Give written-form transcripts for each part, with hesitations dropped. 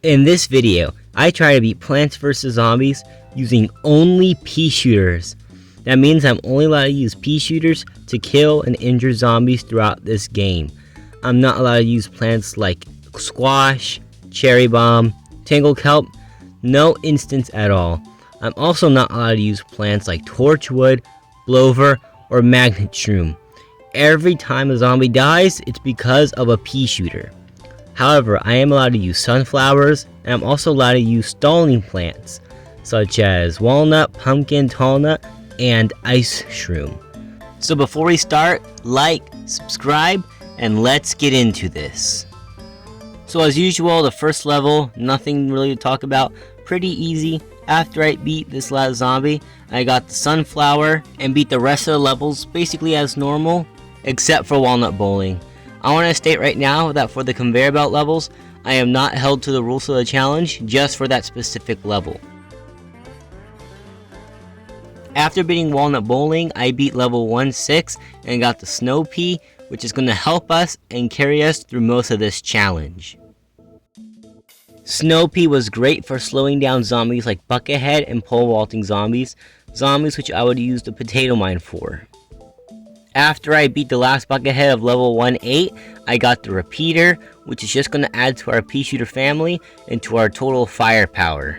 In this video, I try to beat Plants vs. Zombies using only pea shooters. That means I'm only allowed to use pea shooters to kill and injure zombies throughout this game. I'm not allowed to use plants like squash, cherry bomb, tangle kelp, no instance at all. I'm also not allowed to use plants like torchwood, blover, or magnet shroom. Every time a zombie dies, it's because of a pea shooter. However, I am allowed to use sunflowers, and I'm also allowed to use stalling plants, such as walnut, pumpkin, tall nut, and ice shroom. So before we start, like, subscribe, and let's get into this. So as usual, the first level, nothing really to talk about, pretty easy. After I beat this last zombie, I got the sunflower and beat the rest of the levels basically as normal, except for walnut bowling. I want to state right now that for the conveyor belt levels, I am not held to the rules of the challenge just for that specific level. After beating walnut bowling, I beat level 1-6 and got the snow pea, which is going to help us and carry us through most of this challenge. Snow pea was great for slowing down zombies like buckethead and pole vaulting zombies which I would use the potato mine for. After I beat the last buckethead of level 1-8, I got the repeater, which is just going to add to our pea shooter family and to our total firepower.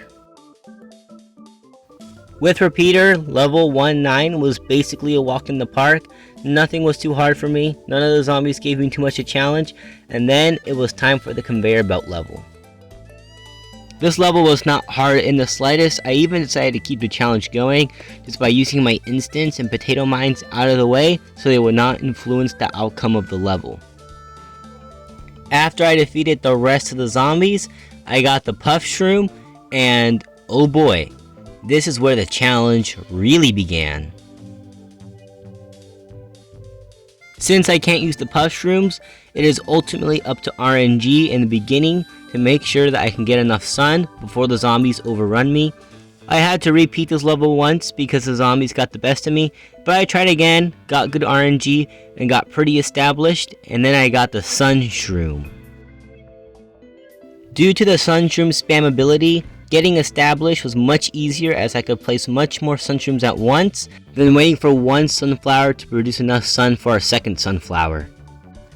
With repeater, level 1-9 was basically a walk in the park. Nothing was too hard for me, none of the zombies gave me too much a challenge, and then it was time for the conveyor belt level. This level was not hard in the slightest. I even decided to keep the challenge going just by using my instants and potato mines out of the way so they would not influence the outcome of the level. After I defeated the rest of the zombies, I got the puff shroom, and oh boy, this is where the challenge really began. Since I can't use the puff shrooms, it is ultimately up to RNG in the beginning to make sure that I can get enough sun before the zombies overrun me. I had to repeat this level once because the zombies got the best of me, but I tried again, got good RNG, and got pretty established, and then I got the sun shroom. Due to the sun shroom spam ability, getting established was much easier as I could place much more sun shrooms at once than waiting for one sunflower to produce enough sun for a second sunflower.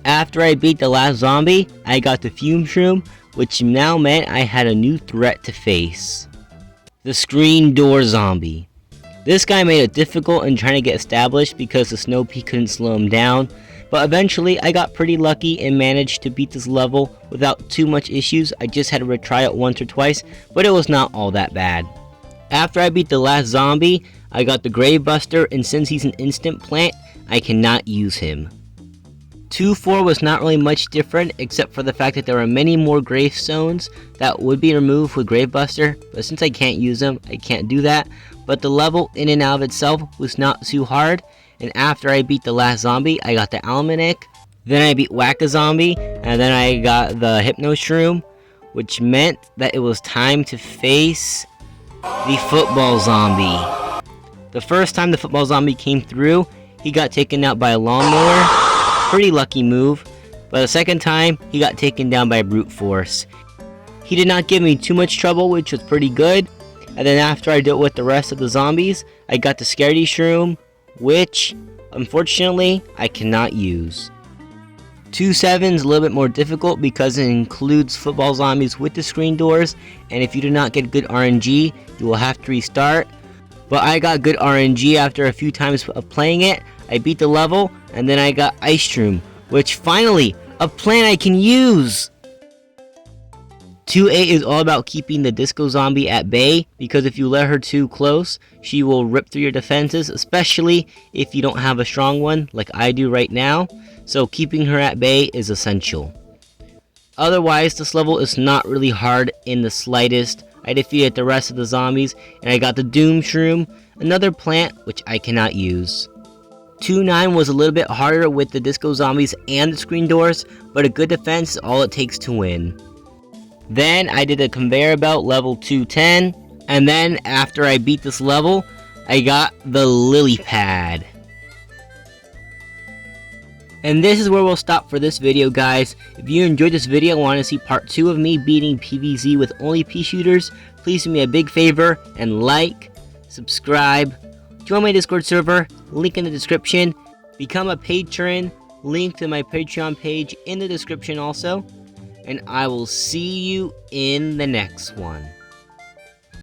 After I beat the last zombie, I got the fume shroom, which now meant I had a new threat to face. The screen door zombie. This guy made it difficult in trying to get established because the snow pea couldn't slow him down, but eventually I got pretty lucky and managed to beat this level without too much issues. I just had to retry it once or twice, but it was not all that bad. After I beat the last zombie, I got the grave buster, and since he's an instant plant, I cannot use him. 2-4 was not really much different except for the fact that there are many more gravestones that would be removed with Gravebuster, but since I can't use them, I can't do that. But the level in and out of itself was not too hard, and after I beat the last zombie, I got the Almanac, then I beat Whack-A-Zombie, and then I got the Hypno Shroom, which meant that it was time to face the Football Zombie. The first time the Football Zombie came through, he got taken out by a lawnmower. Pretty lucky move, but the second time, he got taken down by brute force. He did not give me too much trouble, which was pretty good, and then after I dealt with the rest of the zombies, I got the Scaredy Shroom, which, unfortunately, I cannot use. 2-7 is a little bit more difficult because it includes football zombies with the screen doors, and if you do not get good RNG, you will have to restart. But I got good RNG after a few times of playing it. I beat the level, and then I got Ice Shroom, which finally, a plant I can use! 2-8 is all about keeping the disco zombie at bay, because if you let her too close, she will rip through your defenses, especially if you don't have a strong one, like I do right now, so keeping her at bay is essential. Otherwise, this level is not really hard in the slightest. I defeated the rest of the zombies, and I got the Doom Shroom, another plant which I cannot use. 2-9 was a little bit harder with the disco zombies and the screen doors, but a good defense is all it takes to win. Then I did a conveyor belt level 2-10, and then after I beat this level, I got the lily pad. And this is where we'll stop for this video, guys. If you enjoyed this video and want to see part 2 of me beating PvZ with only pea shooters, please do me a big favor and like, subscribe, join my Discord server, link in the description, become a patron, link to my Patreon page in the description also, and I will see you in the next one.